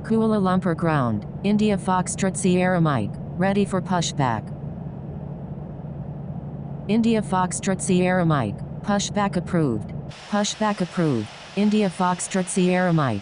Kuala Lumpur ground, India Foxtrot Sierra Mike, ready for pushback. India Foxtrot Sierra Mike, pushback approved. Pushback approved. India Foxtrot Sierra Mike.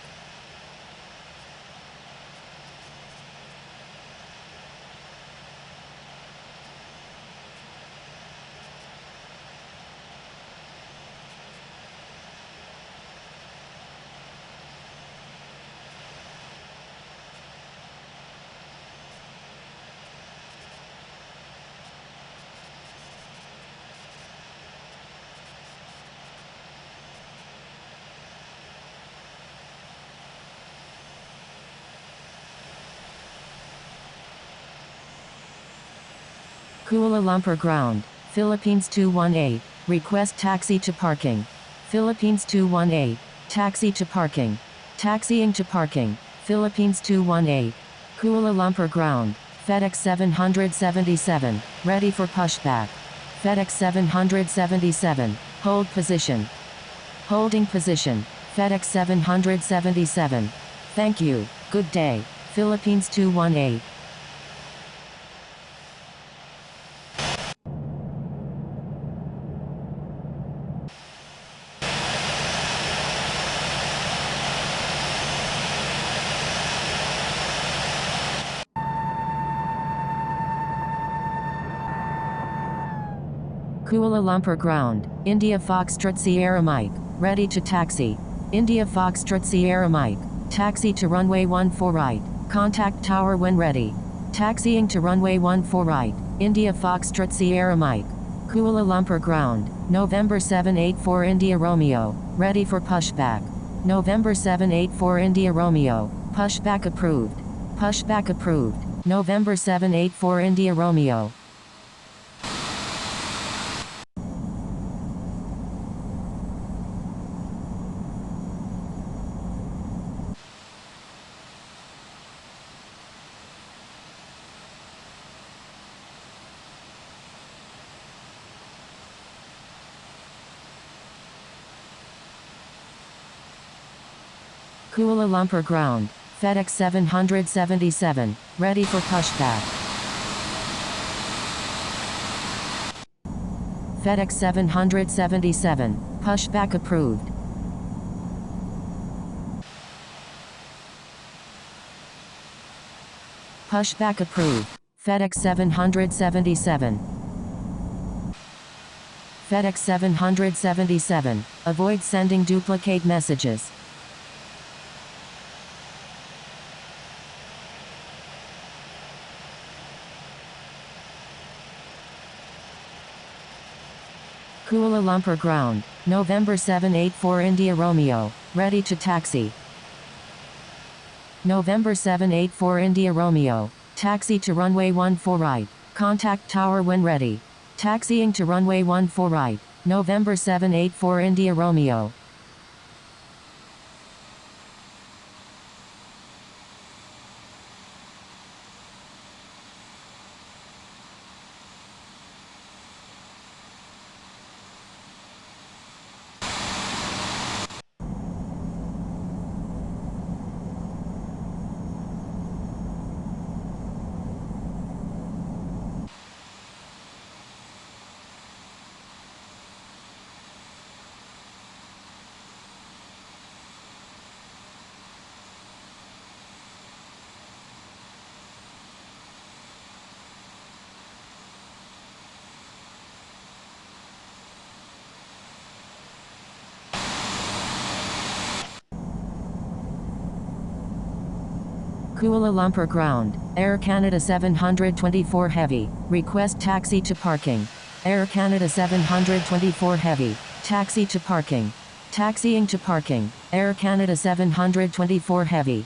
Kuala Lumpur ground, Philippines 218, request taxi to parking. Philippines 218, taxi to parking. Taxiing to parking, Philippines 218. Kuala Lumpur ground, FedEx 777, ready for pushback. FedEx 777, hold position. Holding position, FedEx 777. Thank you, good day, Philippines 218. Kuala Lumpur ground, India Foxtrot Sierra Mike, ready to taxi. India Foxtrot Sierra Mike, taxi to runway 14 right, contact tower when ready. Taxiing to runway 14 right, India Foxtrot Sierra Mike. Kuala Lumpur ground, November 784 India Romeo, ready for pushback. November 784 India Romeo, pushback approved. Pushback approved. November 784 India Romeo. Kuala Lumpur ground, FedEx 777, ready for pushback. FedEx 777, pushback approved. Pushback approved. FedEx 777. FedEx 777, avoid sending duplicate messages. Kuala Lumpur ground, November 784 India Romeo, ready to taxi. November 784 India Romeo, taxi to runway 14 right, contact tower when ready. Taxiing to runway 14 right, November 784 India Romeo. Kuala Lumpur ground, Air Canada 724 Heavy, request taxi to parking. Air Canada 724 Heavy, taxi to parking. Taxiing to parking, Air Canada 724 Heavy.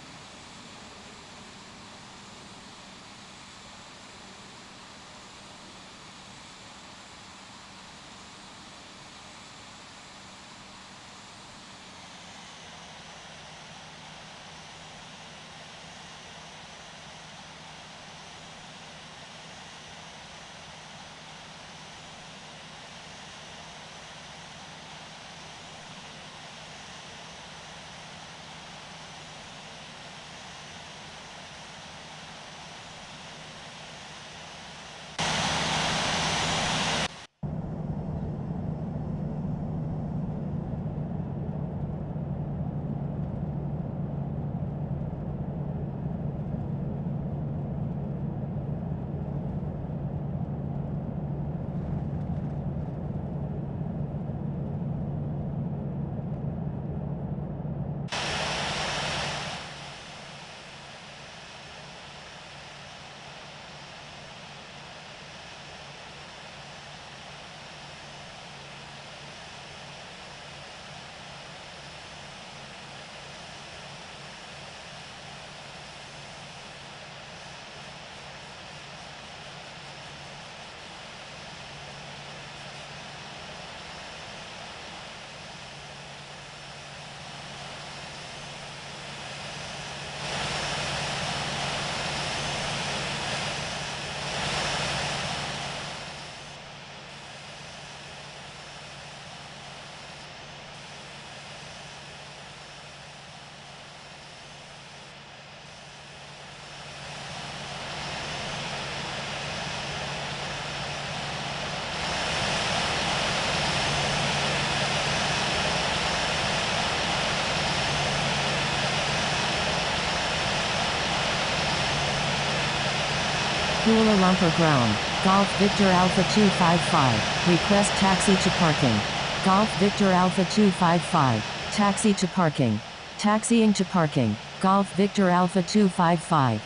Kuala Lumpur ground. Golf Victor Alpha 255. Request taxi to parking. Golf Victor Alpha 255. Taxi to parking. Taxiing to parking. Golf Victor Alpha 255.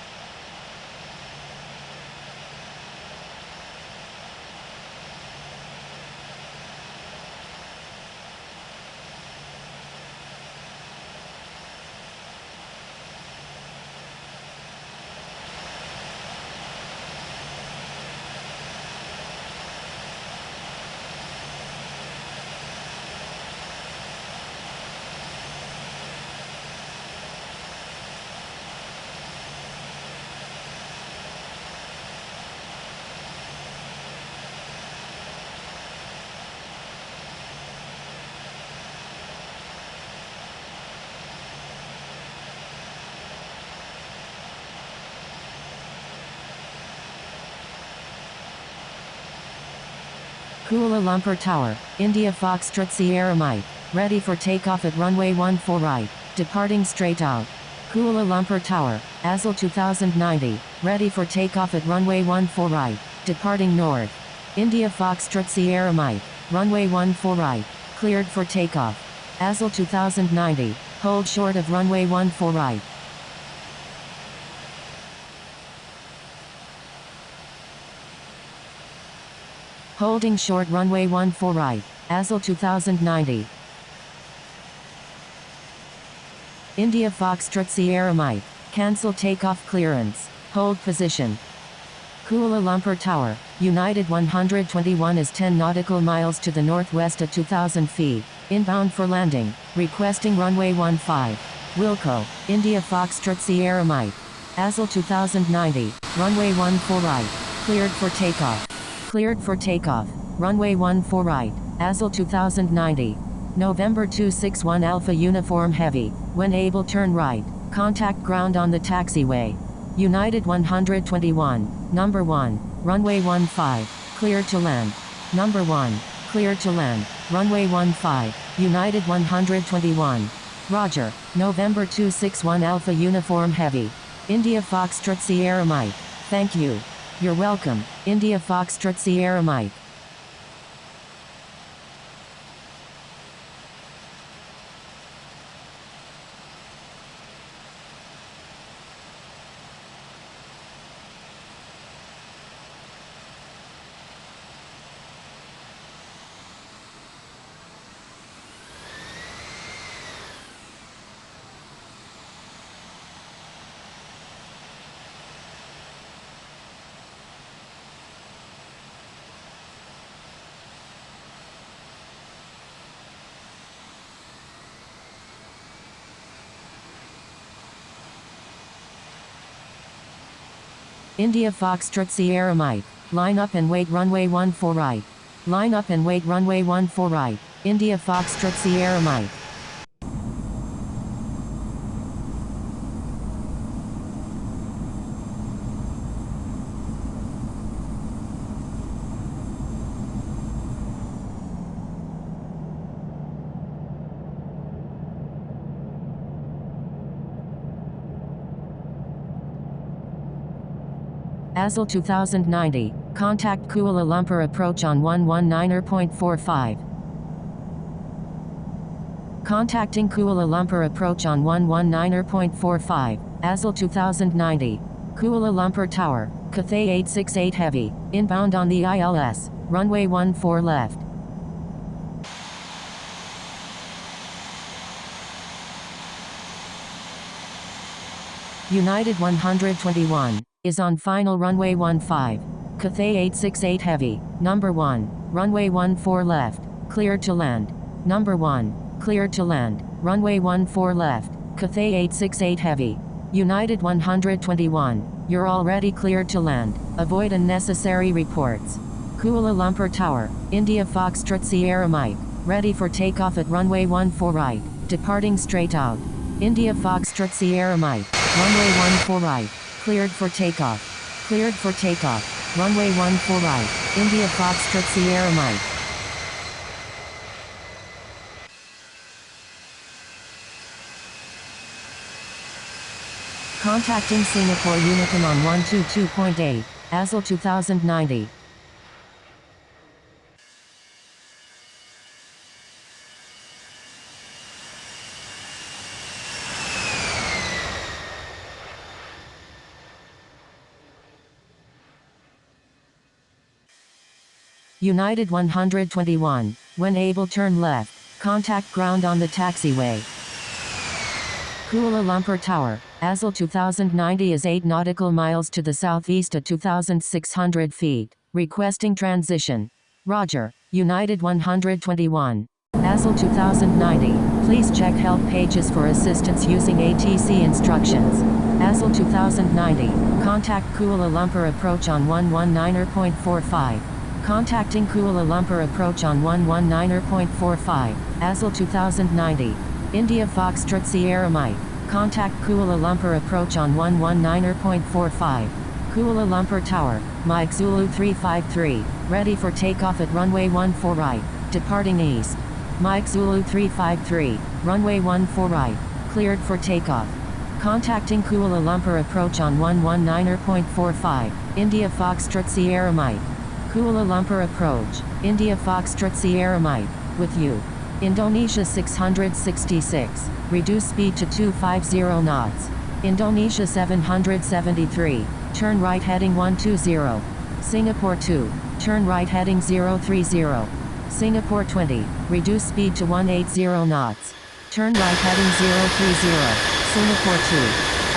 Kuala Lumpur Tower, India Foxtrot Sierra Mike. Ready for takeoff at runway 14 right. Departing straight out. Kuala Lumpur Tower, ASL 2090. Ready for takeoff at runway 14 right. Departing north. India Foxtrot Sierra Mike. Runway 14 right. Cleared for takeoff. ASL 2090. Hold short of runway 14 right. Holding short runway 14 right. ASL 2090. India Foxtrot Sierra Mike. Cancel takeoff clearance. Hold position. Kuala Lumpur Tower, United 121 is 10 nautical miles to the northwest at 2,000 feet. Inbound for landing. Requesting runway 15. Wilco, India Foxtrot Sierra Mike. ASL 2090. Runway 14 right. Cleared for takeoff. Cleared for takeoff. Runway 14 right. ASL 2090. November 261 Alpha Uniform Heavy. When able turn right. Contact ground on the taxiway. United 121. Number 1. Runway 15. Cleared to land. Number 1. Cleared to land. Runway 15. United 121. Roger. November 261 Alpha Uniform Heavy. India Foxtrot Sierra Mike. Thank you. You're welcome, India Foxtrot Sierra Mike. India Foxtrot Sierra Mike. Line up and wait runway 14 right. Line up and wait runway 14 right. India Foxtrot Sierra Mike. ASL 2090. Contact Kuala Lumpur approach on 119.45. Contacting Kuala Lumpur approach on 119.45. ASL 2090. Kuala Lumpur Tower, Cathay 868 Heavy. Inbound on the ILS. Runway 14 left. United 121. Is on final runway 15. Cathay 868 Heavy. Number 1. Runway 14 left. Cleared to land. Number 1. Cleared to land. Runway 14 left. Cathay 868 Heavy. United 121. You're already cleared to land. Avoid unnecessary reports. Kuala Lumpur Tower, India Foxtrot Sierra Mike. Ready for takeoff at runway 14 right. Departing straight out. India Foxtrot Sierra Mike. Runway 14 right. Cleared for takeoff. Cleared for takeoff. Runway 14 right. India Foxtrot Sierra Mike. Contacting Singapore Unicom on 122.8. ASL 2090. United 121. When able, turn left. Contact ground on the taxiway. Kuala Lumpur Tower. ASL 2090 is 8 nautical miles to the southeast at 2,600 feet. Requesting transition. Roger. United 121. ASL 2090. Please check help pages for assistance using ATC instructions. ASL 2090. Contact Kuala Lumpur approach on 119.45. Contacting Kuala Lumpur approach on 119.45. ASL 2090. India Foxtrot Sierra Mike. Contact Kuala Lumpur approach on 119.45. Kuala Lumpur Tower. Mike Zulu 353. Ready for takeoff at runway 14 right. Departing east. Mike Zulu 353. Runway 14 right. Cleared for takeoff. Contacting Kuala Lumpur approach on 119.45. India Foxtrot Sierra Mike. Kuala Lumpur approach. India Foxtrot Sierra Mike. With you. Indonesia 666. Reduce speed to 250 knots. Indonesia 773. Turn right heading 120. Singapore 2. Turn right heading 030. Singapore 20. Reduce speed to 180 knots. Turn right heading 030. Singapore 2.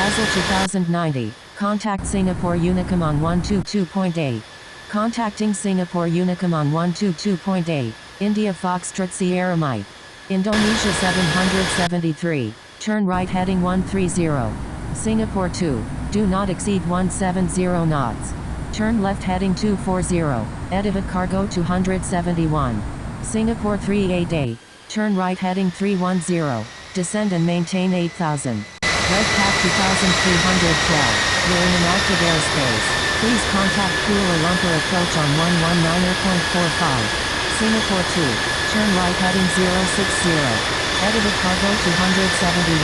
ASL 2090. Contact Singapore Unicom on 122.8. Contacting Singapore Unicom on 122.8. India Foxtrot Sierra Mike. Indonesia 773. Turn right heading 130. Singapore 2. Do not exceed 170 knots. Turn left heading 240. Etivat cargo 271. Singapore 388. Turn right heading 310. Descend and maintain 8000. Red Cat 2312. You're in an active airspace. Please contact Kuala Lumpur approach on 119.45. Singapore 2. Turn right heading 060. Etivat cargo 271.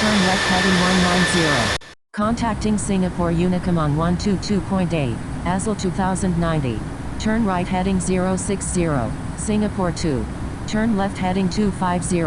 Turn left heading 190. Contacting Singapore Unicom on 122.8. ASL 2090. Turn right heading 060. Singapore 2. Turn left heading 250.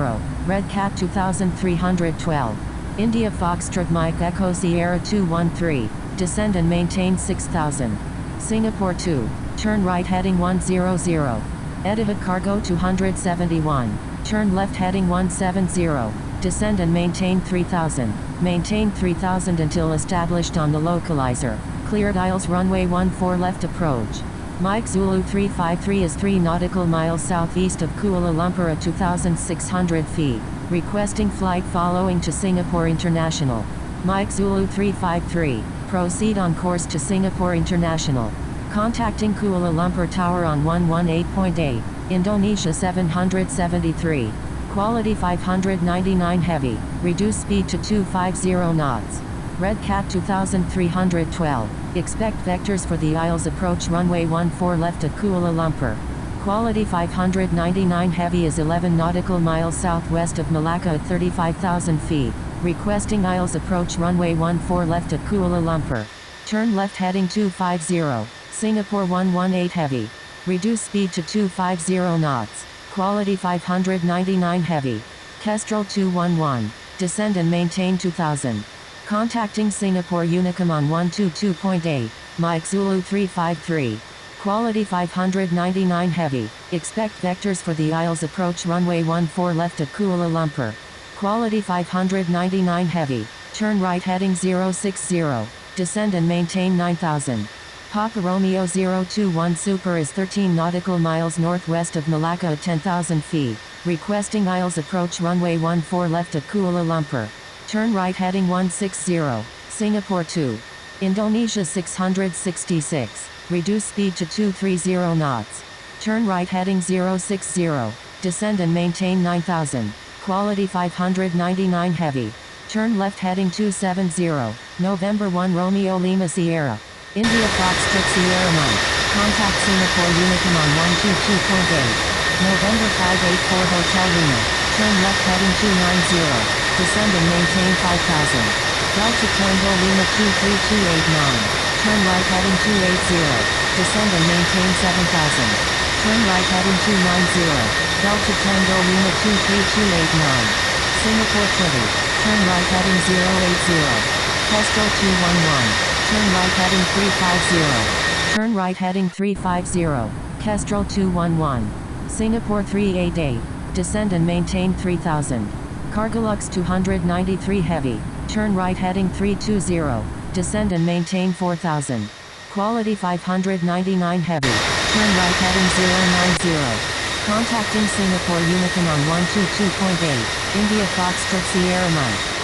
Red Cat 2312. India Foxtrot Mike Echo Sierra 213. Descend and maintain 6000. Singapore 2. Turn right heading 100. Etivat cargo 271. Turn left heading 170. Descend and maintain 3000. Maintain 3000 until established on the localizer. Cleared IELTS runway 14 left approach. Mike Zulu 353 is 3 nautical miles southeast of Kuala Lumpur at 2,600 feet. Requesting flight following to Singapore International. Mike Zulu 353. Proceed on course to Singapore International. Contacting Kuala Lumpur Tower on 118.8. Indonesia 773. Quality 599 heavy. Reduce speed to 250 knots. Red Cat 2312. Expect vectors for the IELTS approach runway 14 left at Kuala Lumpur. Quality 599 heavy is 11 nautical miles southwest of Malacca at 35,000 feet. Requesting IELTS approach runway 14 left at Kuala Lumpur. Turn left heading 250. Singapore 118 heavy. Reduce speed to 250 knots. Quality 599 heavy. Kestrel 211. Descend and maintain 2000. Contacting Singapore Unicom on 122.8. Mike Zulu 353. Quality 599 heavy. Expect vectors for the IELTS approach runway 14 left at Kuala Lumpur. Quality 599 heavy. Turn right heading 060. Descend and maintain 9000. Papa Romeo 021 Super is 13 nautical miles northwest of Malacca at 10,000 feet. Requesting IELTS approach runway 14 left at Kuala Lumpur. Turn right heading 160. Singapore 2. Indonesia 666. Reduce speed to 230 knots. Turn right heading 060. Descend and maintain 9000. Quality 599 heavy. Turn left heading 270. November 1 Romeo Lima Sierra. India Foxtrot Sierra Mike. Contact Singapore Unicom on 122.8. November 584 Hotel Lima. Turn left heading 290. Descend and maintain 5000. Delta Tango Lima 23289. Turn right heading 280. Descend and maintain 7000. Turn right heading 290. Delta Tango Lima 23289. Singapore 20. Turn right heading 080. Kestrel 211. Turn right heading 350. Turn right heading 350. Kestrel 211. Singapore 388. Descend and maintain 3000. Cargolux 293 Heavy. Turn right heading 320. Descend and maintain 4000. Quality 599 Heavy. Turn right heading 090. Contacting Singapore Unicorn on 122.8. India Foxtrot Sierra Mike.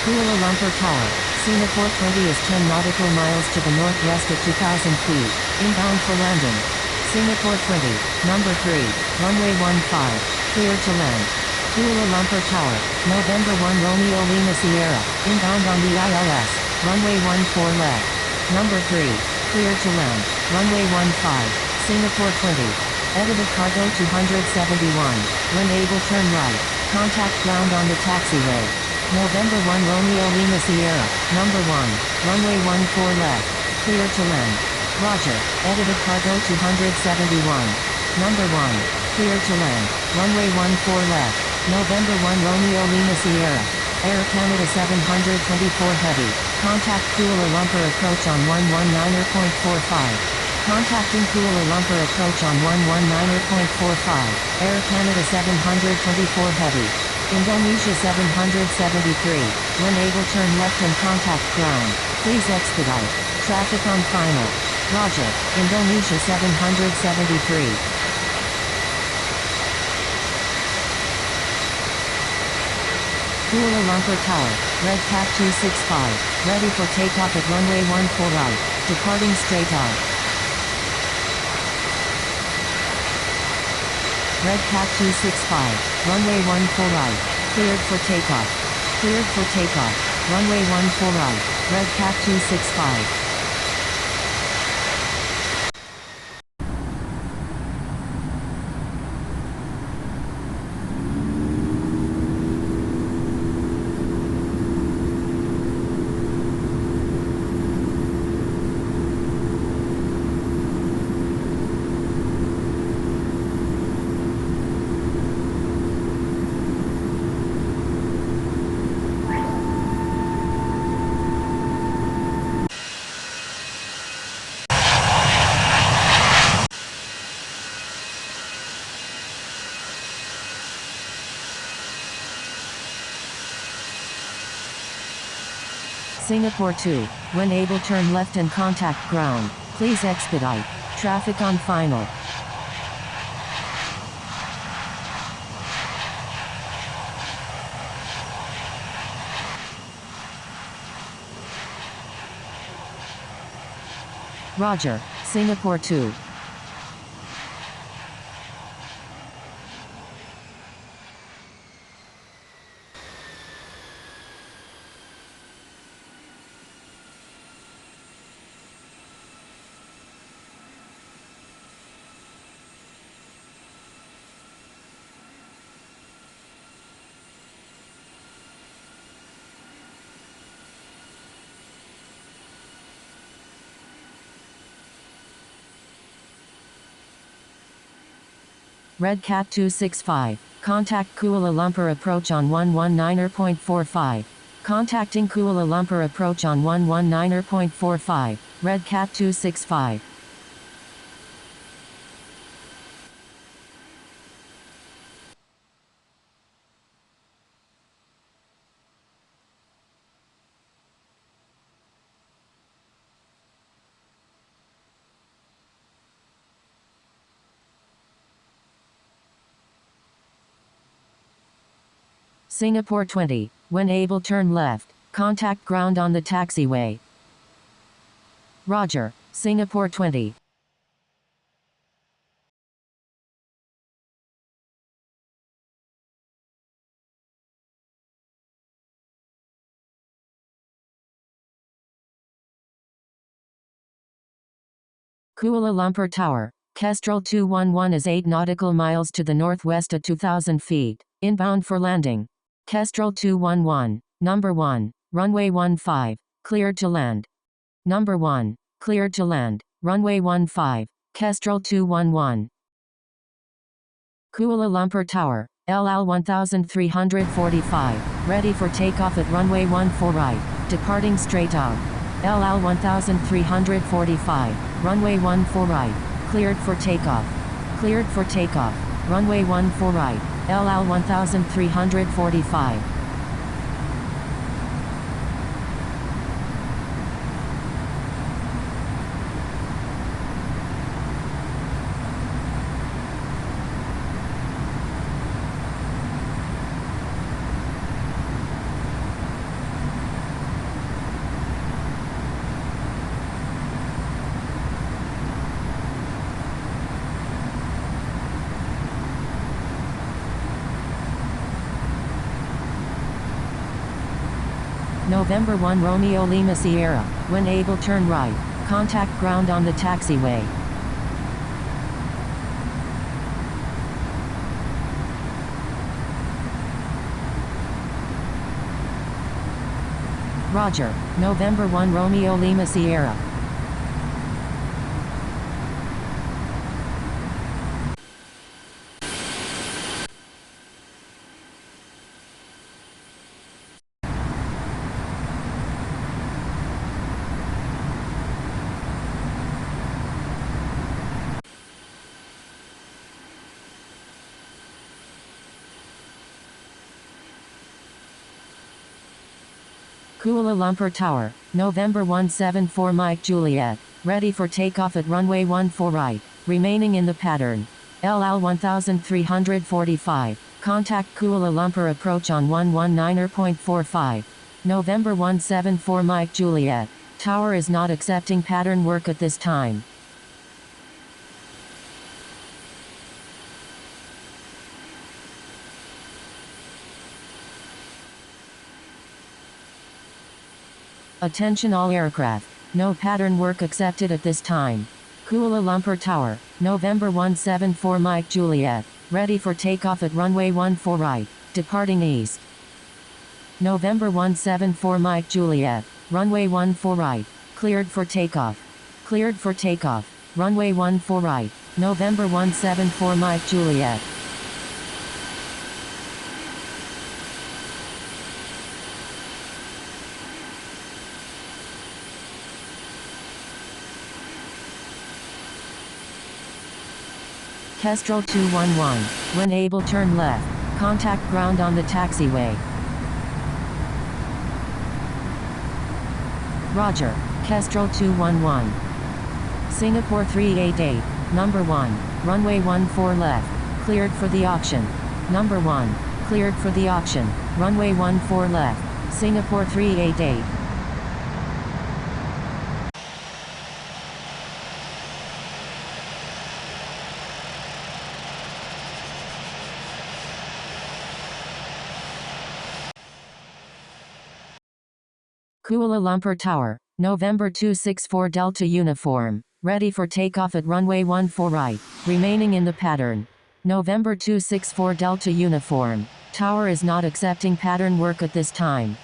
Kuala Lumpur Tower. Singapore 20 is 10 nautical miles to the northwest at 2,000 feet. Inbound for landing. Singapore 20, number 3, runway 15, clear to land. Kuala Lumpur Tower, November 1 Romeo Lima Sierra, inbound on the ILS, runway 14 left. Number 3, clear to land, runway 15, Singapore 20. Edited cargo 271, when able turn right, contact ground on the taxiway. November 1 Romeo Lima Sierra, number 1, runway 14 left, clear to land. Roger, edited cargo 271. Number 1, clear to land, runway 14 left, November 1 Romeo Lima Sierra, Air Canada 724 Heavy, contact Kuala Lumpur approach on 119.45. Contacting Kuala Lumpur approach on 119.45, Air Canada 724 Heavy. Indonesia 773, when able turn left and contact ground, please expedite, traffic on final. Roger, Indonesia 773. Kuala Lumpur Tower, Red Cap 265, ready for takeoff at runway 14 right, departing straight on. Red Cap 265, runway 14 right, cleared for takeoff. Cleared for takeoff, runway 14 right, Red Cap 265. Singapore 2, when able turn left and contact ground, please expedite, traffic on final. Roger, Singapore 2. Red Cap 265, contact Kuala Lumpur approach on 119.45. Contacting Kuala Lumpur approach on 119.45, Red Cap 265. Singapore 20, when able turn left, contact ground on the taxiway. Roger, Singapore 20. Kuala Lumpur Tower. Kestrel 211 is 8 nautical miles to the northwest at 2,000 feet. Inbound for landing. Kestrel 211. Number 1. Runway 15. Cleared to land. Number 1. Cleared to land. Runway 15. Kestrel 211. Kuala Lumpur Tower. LL 1345. Ready for takeoff at runway 14 right. Departing straight out. LL 1345. Runway 14 right. Cleared for takeoff. Cleared for takeoff. Runway 14 right. LL 1345. November 1 Romeo Lima Sierra. When able, turn right. Contact ground on the taxiway. Roger. November 1 Romeo Lima Sierra. Kuala Lumpur Tower. November 174 Mike Juliet. Ready for takeoff at runway 14 right. Remaining in the pattern. LL 1345. Contact Kuala Lumpur approach on 119.45. November 174 Mike Juliet. Tower is not accepting pattern work at this time. Attention all aircraft. No pattern work accepted at this time. Kuala Lumpur Tower. November 174 Mike Juliet. Ready for takeoff at runway 14 right. Departing east. November 174 Mike Juliet. Runway 14 right. Cleared for takeoff. Cleared for takeoff. Runway 14 right. November 174 Mike Juliet. Kestrel 211. When able, turn left. Contact ground on the taxiway. Roger. Kestrel 211. Singapore 388. Number 1. Runway 14 left. Cleared for the auction. Number 1. Cleared for the auction. Runway 14 left. Singapore 388. Kuala Lumpur Tower. November 264 Delta Uniform. Ready for takeoff at runway 14 right. Remaining in the pattern. November 264 Delta Uniform. Tower is not accepting pattern work at this time.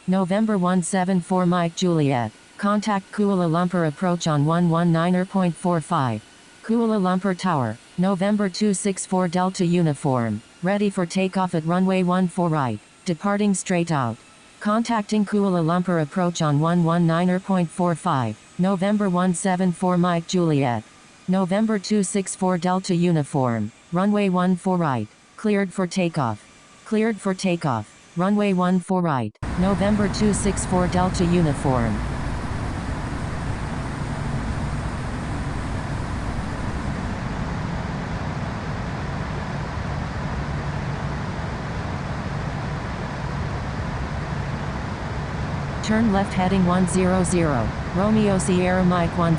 November 174 Mike Juliet. Contact Kuala Lumpur approach on 119.45. Kuala Lumpur Tower. November 264 Delta Uniform. Ready for takeoff at runway 14 right. Departing straight out. Contacting Kuala Lumpur approach on 119.45. November 174 Mike Juliet. November 264 Delta Uniform. Runway 14 right. Cleared for takeoff. Cleared for takeoff. Runway 14 right. November 264 Delta Uniform. Turn left heading 100. Romeo Sierra Mike 15.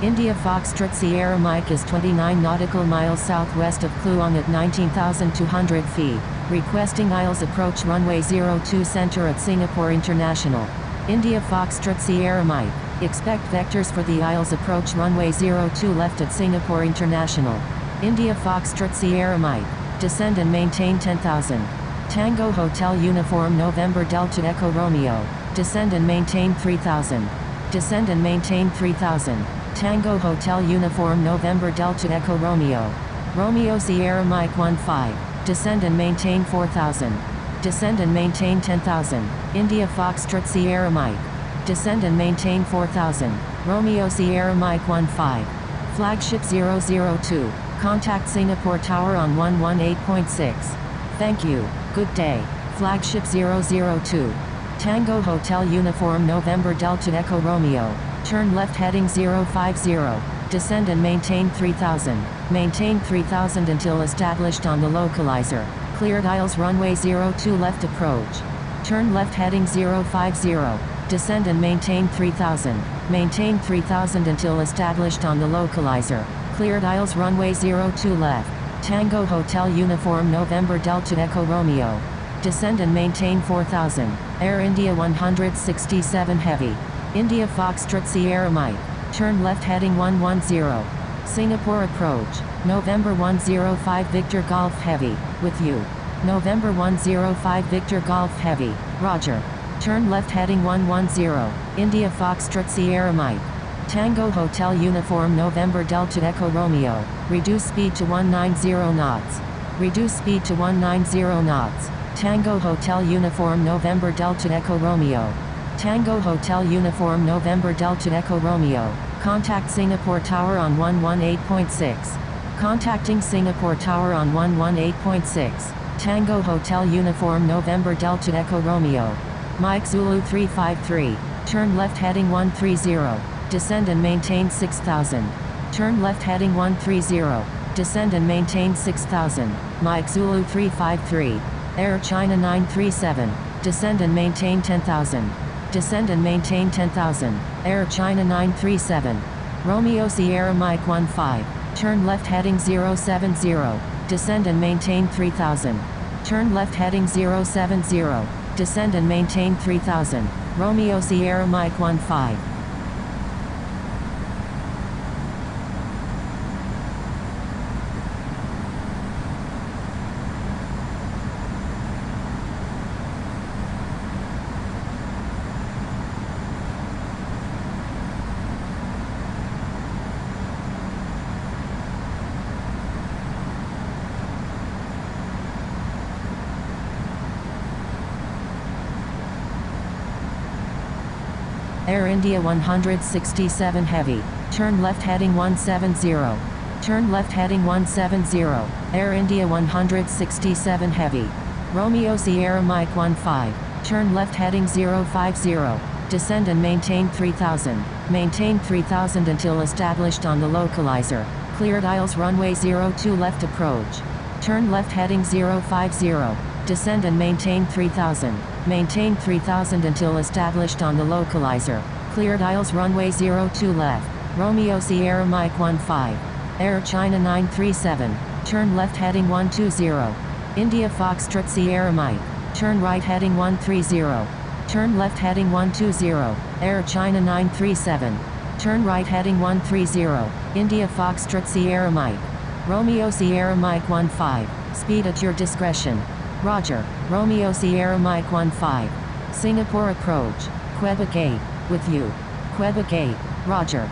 India Foxtrot Sierra Mike is 29 nautical miles southwest of Kluang at 19,200 feet, requesting IELTS approach runway 02 center at Singapore International. India Foxtrot Sierra Mike, expect vectors for the IELTS approach runway 02 left at Singapore International. India Foxtrot Sierra Mike, descend and maintain 10,000. Tango Hotel Uniform November Delta Echo Romeo, descend and maintain 3,000. Descend and maintain 3,000. Tango Hotel Uniform November Delta Echo Romeo. Romeo Sierra Mike 15, descend and maintain 4,000. Descend and maintain 10,000. India Foxtrot Sierra Mike, descend and maintain 4,000. Romeo Sierra Mike 15. Flagship 002, contact Singapore Tower on 118.6. Thank you, good day. Flagship 002. Tango Hotel Uniform November Delta Echo Romeo, turn left heading 050, descend and maintain 3,000. Maintain 3,000 until established on the localizer. Cleared IELTS runway 02 left approach. Turn left heading 050, descend and maintain 3,000. Maintain 3,000 until established on the localizer. Cleared IELTS runway 02 left. Tango Hotel Uniform November Delta Echo Romeo, descend and maintain 4,000. Air India 167 Heavy. India Foxtrot Sierra Mike, turn left heading 110. Singapore approach, November 105 Victor Golf Heavy, with you. November 105 Victor Golf Heavy, Roger. Turn left heading 110, India Foxtrot Sierra Mike. Tango Hotel Uniform November Delta Echo Romeo, reduce speed to 190 knots. Reduce speed to 190 knots. Tango Hotel Uniform November Delta Echo Romeo. Tango Hotel Uniform November Delta Echo Romeo, contact Singapore Tower on 118.6. Contacting Singapore Tower on 118.6. Tango Hotel Uniform November Delta Echo Romeo. Mike Zulu 353, turn left heading 130, descend and maintain 6,000. Turn left heading 130, descend and maintain 6,000. Mike Zulu 353, Air China 937, descend and maintain 10,000. Descend and maintain 10,000. Air China 937. Romeo Sierra Mike 15, turn left heading 070, descend and maintain 3,000. Turn left heading 070, descend and maintain 3,000. Romeo Sierra Mike 15. Air India 167 Heavy, turn left heading 170. Turn left heading 170, Air India 167 Heavy. Romeo Sierra Mike 15, turn left heading 050, descend and maintain 3,000. Maintain 3,000 until established on the localizer. Cleared IELTS runway 02 left approach. Turn left heading 050, descend and maintain 3,000. Maintain 3,000 until established on the localizer. Cleared IELTS runway 02 left. Romeo Sierra Mike 15. Air China 937. Turn left heading 120. India Foxtrot Sierra Mike. Turn right heading 130. Turn left heading 120. Air China 937. Turn right heading 130. India Foxtrot Sierra Mike. Romeo Sierra Mike 15. Speed at your discretion. Roger. Romeo Sierra Mike 15. Singapore approach. Quebec 8. With you. Quebec 8. Roger.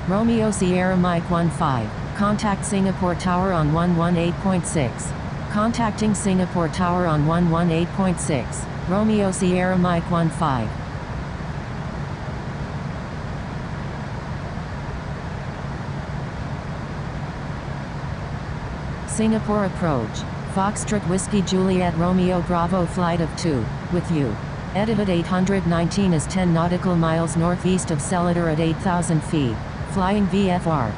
Romeo Sierra Mike 15. Contact Singapore Tower on 118.6. Contacting Singapore Tower on 118.6. Romeo Sierra Mike 15. Singapore approach. Foxtrot Whiskey Juliet Romeo Bravo flight of 2. With you. Etihad 819 is 10 nautical miles northeast of Seletar at 8,000 feet. Flying VFR.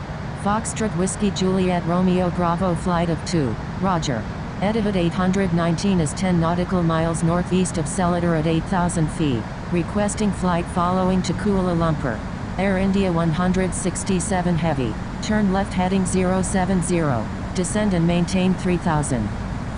Foxtrot Whiskey Juliet Romeo Bravo flight of 2, Roger. Etivat 819 is 10 nautical miles northeast of Seletar at 8,000 feet, requesting flight following to Kuala Lumpur. Air India 167 Heavy, turn left heading 070, descend and maintain 3000.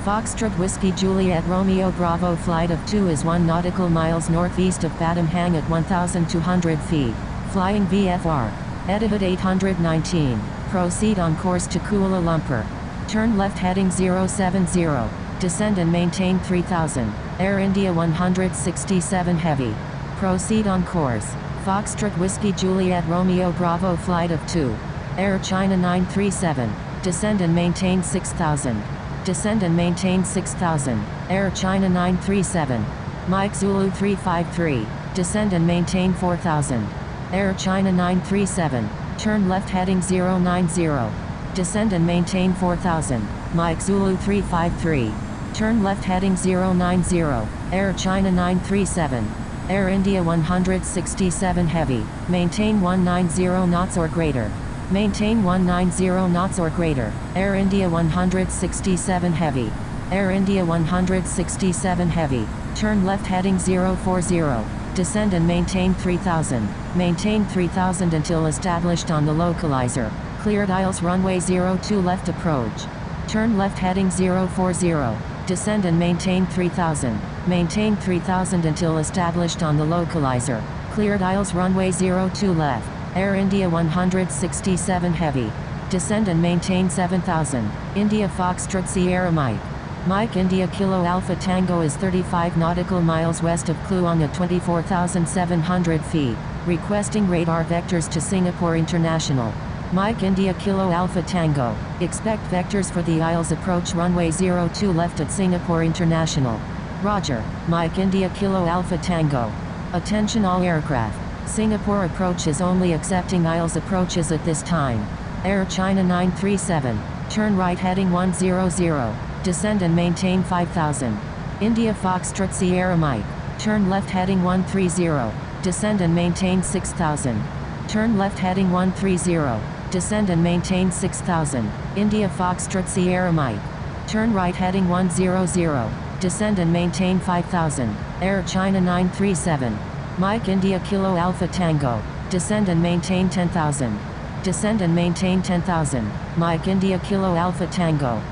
Foxtrot Whiskey Juliet Romeo Bravo flight of 2 is 1 nautical miles northeast of Batam Hang at 1,200 feet, flying VFR. Etivat 819, proceed on course to Kuala Lumpur. Turn left heading 070, descend and maintain 3000. Air India 167 Heavy, proceed on course. Foxtrot Whiskey Juliet Romeo Bravo flight of 2, Air China 937, descend and maintain 6000. Descend and maintain 6000, Air China 937. Mike Zulu 353, descend and maintain 4000. Air China 937, turn left heading 090. Descend and maintain 4000, Mike Zulu 353. Turn left heading 090, Air China 937. Air India 167 Heavy, maintain 190 knots or greater. Maintain 190 knots or greater, Air India 167 Heavy. Air India 167 Heavy, turn left heading 040. Descend and maintain 3000. Maintain 3000 until established on the localizer. Cleared ILS runway 02 left approach. Turn left heading 040. Descend and maintain 3000. Maintain 3000 until established on the localizer. Cleared ILS runway 02 left. Air India 167 Heavy. Descend and maintain 7000. India Foxtrot Sierra Mike. Mike India Kilo Alpha Tango is 35 nautical miles west of Kluang at 24,700 feet, requesting radar vectors to Singapore International. Mike India Kilo Alpha Tango, expect vectors for the ILS approach runway 02 left at Singapore International. Roger, Mike India Kilo Alpha Tango. Attention all aircraft. Singapore approach is only accepting ILS approaches at this time. Air China 937, turn right heading 100. Descend and maintain 5000. India Foxtrot Sierra Mike, turn left heading 130. Descend and maintain 6000. Turn left heading 130. Descend and maintain 6000. India Foxtrot Sierra Mike, turn right heading 100. Descend and maintain 5000. Air China 937. Mike India Kilo Alpha Tango, descend and maintain 10,000. Descend and maintain 10,000. Mike India Kilo Alpha Tango.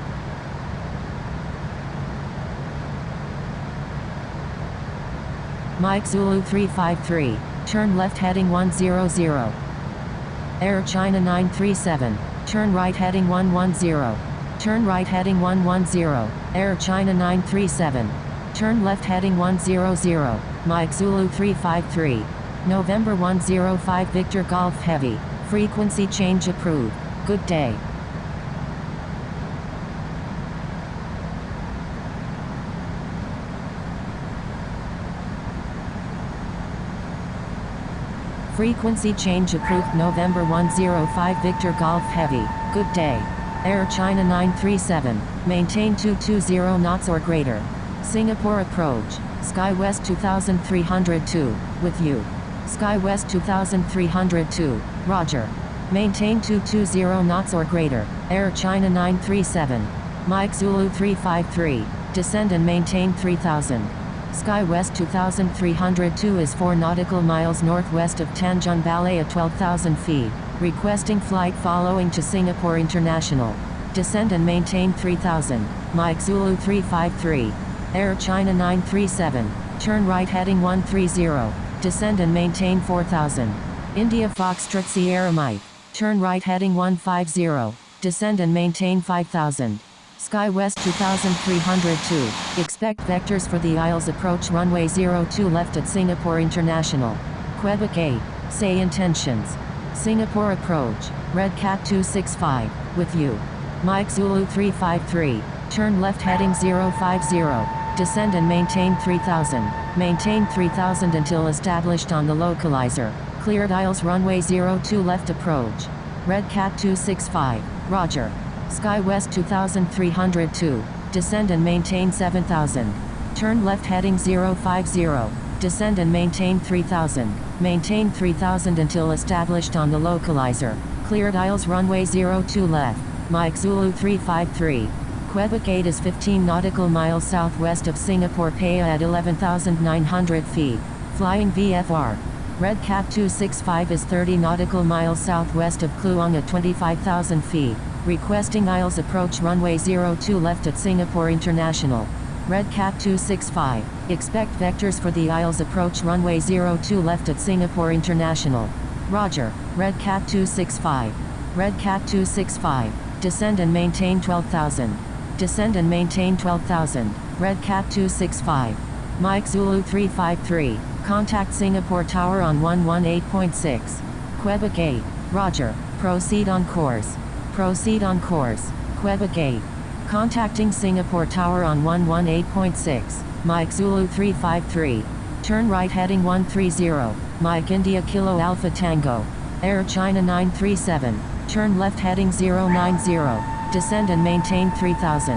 Mike Zulu 353, turn left heading 100. Air China 937, turn right heading 110. Turn right heading 110, Air China 937. Turn left heading 100, Mike Zulu 353. November 105 Victor Golf Heavy, frequency change approved. Good day. Frequency change approved. November 105 Victor Golf Heavy, good day. Air China 937, maintain 220 knots or greater. Singapore approach, SkyWest 2302, with you. SkyWest 2302, Roger. Maintain 220 knots or greater, Air China 937. Mike Zulu 353, descend and maintain 3000. SkyWest 2302 is 4 nautical miles northwest of Tanjung Balai at 12,000 feet, requesting flight following to Singapore International. Descend and maintain 3000, Mike Zulu 353. Air China 937, turn right heading 130, descend and maintain 4000. India Foxtrot Sierra Mike, turn right heading 150, descend and maintain 5000. SkyWest 2302, expect vectors for the ILS approach runway 02 left at Singapore International. Quebec 8, say intentions. Singapore approach, Red Cat 265, with you. Mike Zulu 353, turn left heading 050, descend and maintain 3000. Maintain 3000 until established on the localizer. Cleared ILS runway 02 left approach. Red Cat 265, Roger. SkyWest 2302, descend and maintain 7000. Turn left heading 050, descend and maintain 3000. Maintain 3000 until established on the localizer. Cleared aisles runway 02 left. Mike Zulu 353. Quebec 8 is 15 nautical miles southwest of Singapore Paia at 11,900 feet. Flying VFR. Red Cap 265 is 30 nautical miles southwest of Kluang at 25,000 feet. Requesting aisles approach runway 02 left at Singapore International. Red Cap 265. Expect vectors for the aisles approach runway 02 left at Singapore International. Roger. Red Cap 265. Red Cap 265. Descend and maintain 12,000. Descend and maintain 12,000. Red Cap 265. Mike Zulu 353. Contact Singapore Tower on 118.6. Quebec 8. Roger. Proceed on course. Proceed on course. Quebec 8. Contacting Singapore Tower on 118.6. Mike Zulu 353. Turn right heading 130. Mike India Kilo Alpha Tango. Air China 937. Turn left heading 090. Descend and maintain 3000.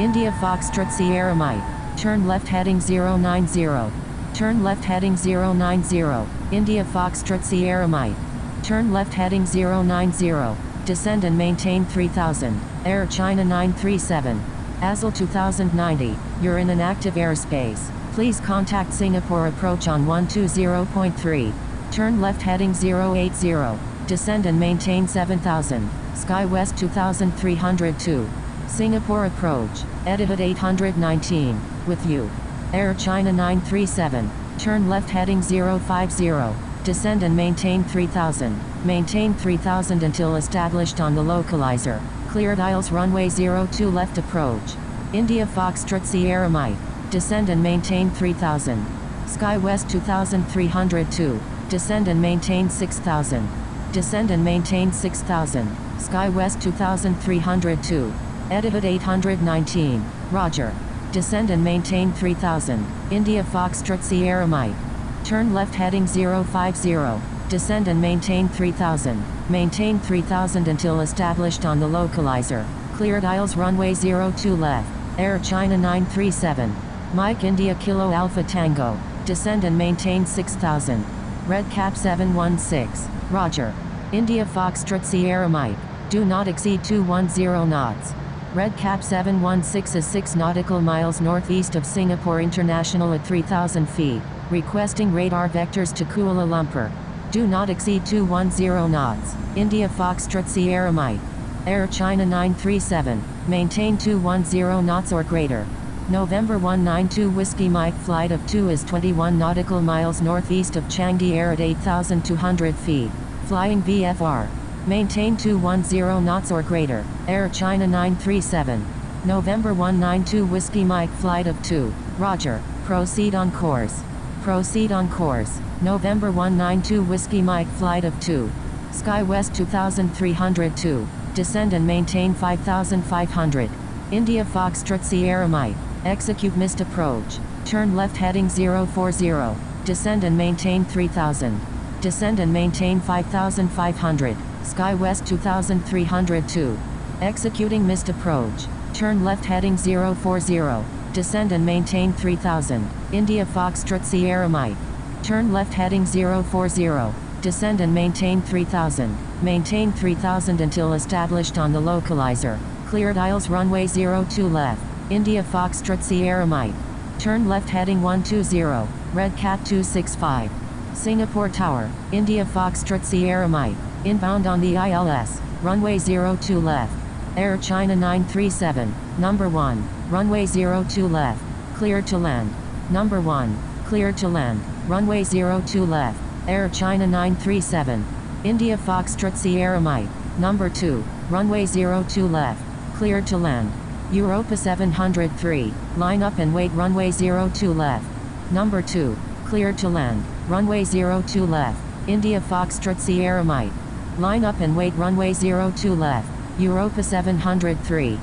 India Foxtrot Sierra Mike. Turn left heading 090. Turn left heading 090. India Foxtrot Sierra Mike. Turn left heading 090. Descend and maintain 3000. Air China 937. ASL 2090. You're in an active airspace. Please contact Singapore approach on 120.3. Turn left heading 080. Descend and maintain 7000. Sky West 2302. Singapore approach. Edited 819. With you. Air China 937. Turn left heading 050. Descend and maintain 3000. Maintain 3000 until established on the localizer. Cleared aisles runway 02 left approach. India Foxtrot Sierra Mike. Descend and maintain 3000. Sky West 2302. Descend and maintain 6000. Descend and maintain 6000. Sky West 2302. Edited 819. Roger. Descend and maintain 3000. India Foxtrot Sierra Mike. Turn left heading 050. Descend and maintain 3000. Maintain 3000 until established on the localizer. Cleared aisles runway 02 left. Air China 937. Mike India Kilo Alpha Tango. Descend and maintain 6000. Red Cap 716. Roger. India Foxtrot Sierra Mike. Do not exceed 210 knots. Red Cap 716 is 6 nautical miles northeast of Singapore International at 3,000 feet. Requesting radar vectors to Kuala Lumpur. Do not exceed 210 knots. India Foxtrot Sierra Mike. Air China 937. Maintain 210 knots or greater. November 192 Whiskey Mike flight of 2 is 21 nautical miles northeast of Changi Air at 8,200 feet. Flying VFR. Maintain 210 knots or greater. Air China 937. November 192 Whiskey Mike flight of 2. Roger. Proceed on course. Proceed on course. November 192 Whiskey Mike flight of 2. Sky West 2302. Descend and maintain 5500. India Foxtrot Sierra Mike. Execute missed approach. Turn left heading 040. Descend and maintain 3000. Descend and maintain 5500. Sky West 2302. Executing missed approach. Turn left heading 040. Descend and maintain 3000. India Foxtrot Sierra Mike. Turn left heading 040. Descend and maintain 3000. Maintain 3000 until established on the localizer. Cleared aisles runway 02 left. India Foxtrot Sierra Mike. Turn left heading 120. Red Cap 265. Singapore Tower. India Foxtrot Sierra Mike. Inbound on the ILS. Runway 02 left. Air China 937. Number 1. Runway 02 left. Clear to land. Number 1. Clear to land. Runway 02 left. Air China 937. India Foxtrot Sierra Mike. Number 2. Runway 02 left. Clear to land. Europa 703. Line up and wait runway 02 left. Number 2. Clear to land. Runway 02 left. India Foxtrot Sierra Mike. Line up and wait runway 02 left. Europa 703.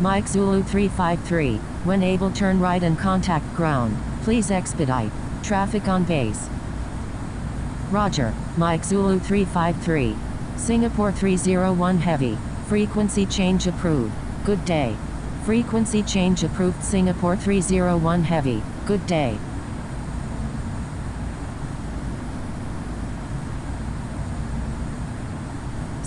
Mike Zulu 353. When able turn right and contact ground. Please expedite. Traffic on base. Roger. Mike Zulu 353. Singapore 301 Heavy. Frequency change approved. Good day. Frequency change approved Singapore 301 Heavy. Good day.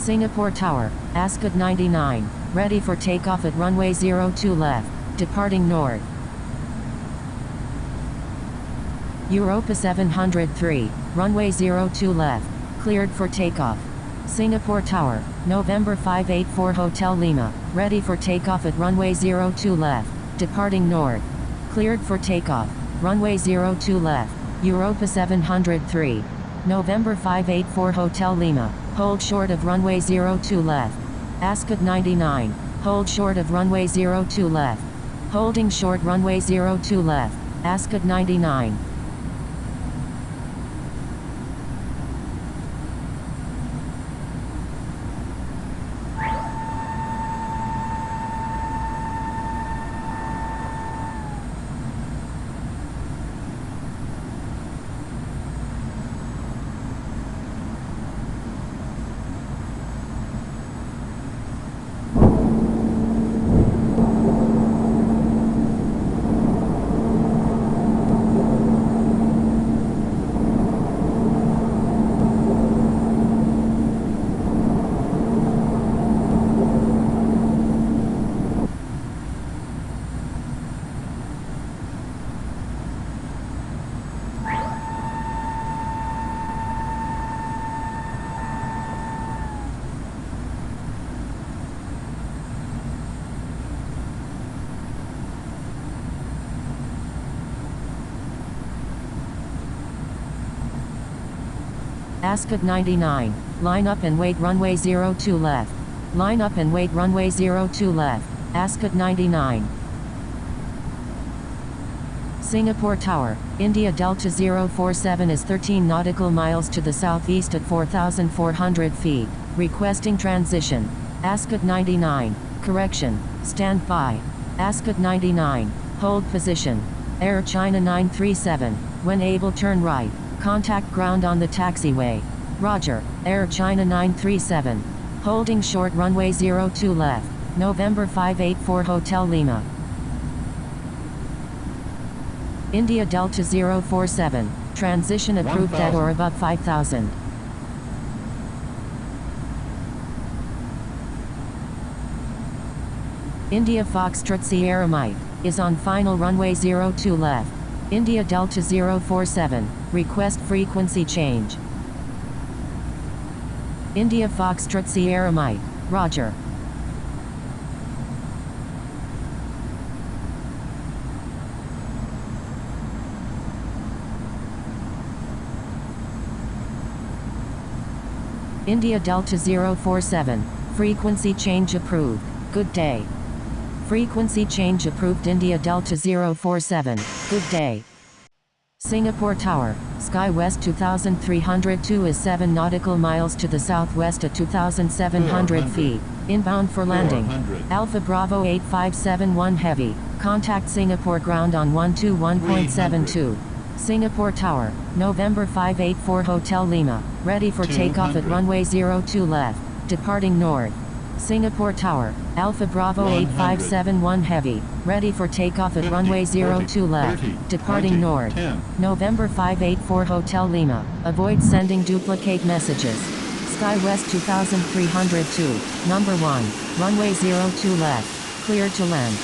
Singapore Tower, Ascot 99, ready for takeoff at runway 02 left, departing north. Europa 703, runway 02 left, cleared for takeoff. Singapore Tower, November 584 Hotel Lima, ready for takeoff at runway 02 left, departing north. Cleared for takeoff, runway 02 left, Europa 703. November 584 Hotel Lima, hold short of runway 02 left. Ascot 99, hold short of runway 02 left. Holding short runway 02 left, Ascot 99. Ascot 99, line up and wait runway 02 left. Line up and wait runway 02 left, Ascot 99. Singapore Tower, India Delta 047 is 13 nautical miles to the southeast at 4,400 feet, requesting transition. Ascot 99, correction, stand by. Ascot 99, hold position. Air China 937, when able turn right. Contact ground on the taxiway. Roger, Air China 937. Holding short runway 02 left, November 584 Hotel Lima. India Delta 047, transition approved at or above 5,000. India Foxtrot Sierra Mike, is on final runway 02 left. India Delta 047, request frequency change. India Foxtrot Sierra Mike, roger. India Delta 047, frequency change approved, good day. Frequency change approved. India Delta 047, good day. Singapore Tower, Sky West 2302 is 7 nautical miles to the southwest at 2,700 feet, inbound for landing. Alpha Bravo 8571 Heavy, contact Singapore ground on 121.72. Singapore Tower, November 584 Hotel Lima, ready for takeoff at runway 02 left, departing north. Singapore Tower, Alpha Bravo 8571 Heavy, ready for takeoff at runway 02 left, departing north. November 584 Hotel Lima, avoid sending duplicate messages. Sky West 2302, number 1, runway 02 left, clear to land.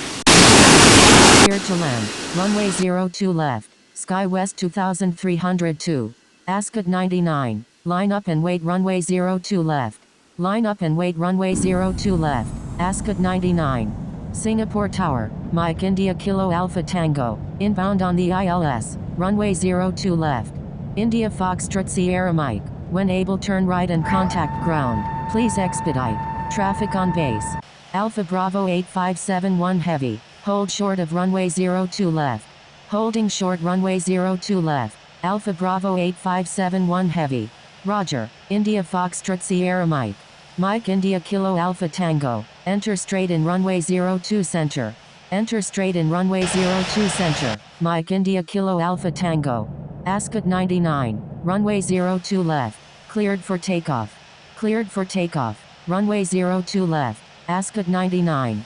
Clear to land, runway 02 left, Sky West 2302. Ascot 99, line up and wait runway 02 left. Line up and wait runway 02 left, Ascot 99. Singapore Tower, Mike India Kilo Alpha Tango, inbound on the ILS, runway 02 left. India Foxtrot Sierra Mike, when able turn right and contact ground, please expedite. Traffic on base. Alpha Bravo 8571 Heavy, hold short of runway 02 left. Holding short runway 02 left, Alpha Bravo 8571 Heavy. Roger, India Foxtrot Sierra Mike. Mike India Kilo Alpha Tango, enter straight in runway 02 center. Enter straight in runway 02 center, Mike India Kilo Alpha Tango. Ascot 99, runway 02 left, cleared for takeoff. Cleared for takeoff, runway 02 left, Ascot 99.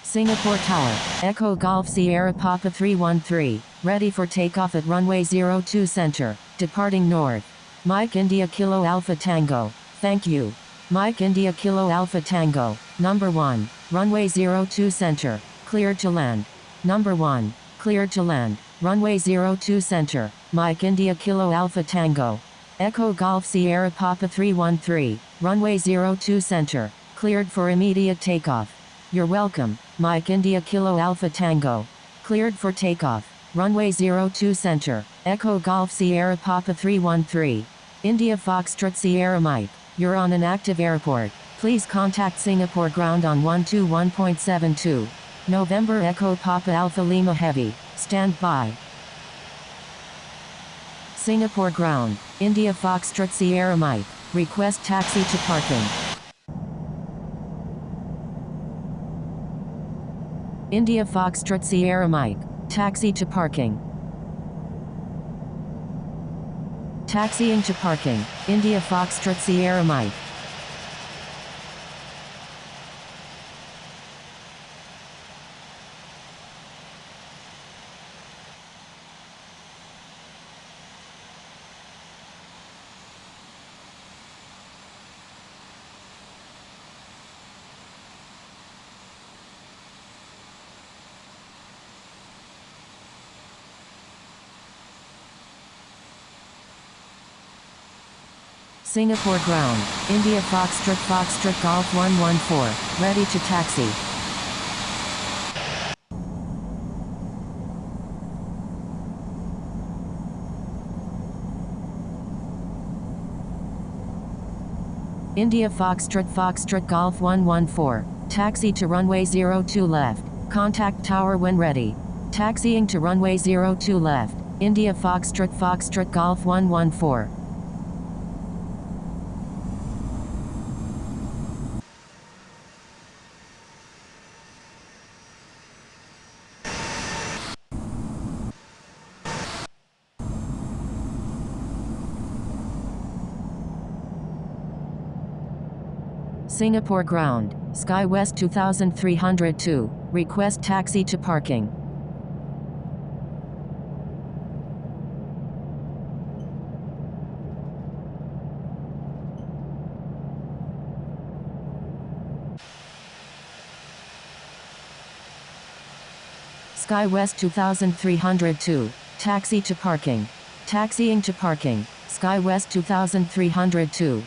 Singapore Tower, Echo Golf Sierra Papa 313, ready for takeoff at runway 02 center, departing north. Mike India Kilo Alpha Tango, thank you. Mike India Kilo Alpha Tango, number 1, runway 02 center, cleared to land. Number 1, cleared to land, runway 02 center, Mike India Kilo Alpha Tango. Echo Golf Sierra Papa 313, runway 02 center, cleared for immediate takeoff. You're welcome, Mike India Kilo Alpha Tango. Cleared for takeoff, runway 02 center, Echo Golf Sierra Papa 313. India Foxtrot Sierra Mike, you're on an active airport. Please contact Singapore Ground on 121.72. November Echo Papa Alpha Lima Heavy, stand by. Singapore Ground, India Foxtrot Sierra Mike, request taxi to parking. India Foxtrot Sierra Mike, taxi to parking. Taxiing to parking, India Foxtrot Sierra Mike. Singapore Ground, India Foxtrot Golf 114, ready to taxi. India Foxtrot Golf 114, taxi to runway 02 left, contact tower when ready. Taxiing to runway 02 left, India Foxtrot Golf 114. Singapore Ground, SkyWest 2302, request taxi to parking. SkyWest 2302, taxi to parking. Taxiing to parking, SkyWest 2302.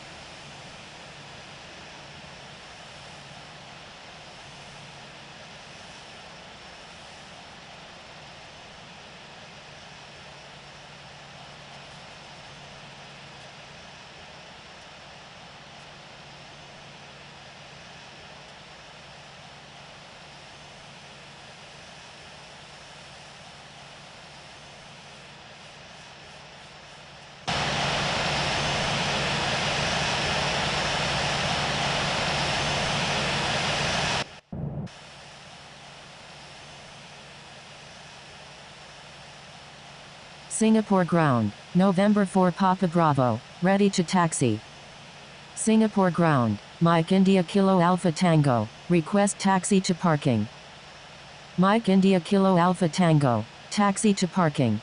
Singapore Ground, November 4 Papa Bravo, ready to taxi. Singapore Ground, Mike India Kilo Alpha Tango, request taxi to parking. Mike India Kilo Alpha Tango, taxi to parking.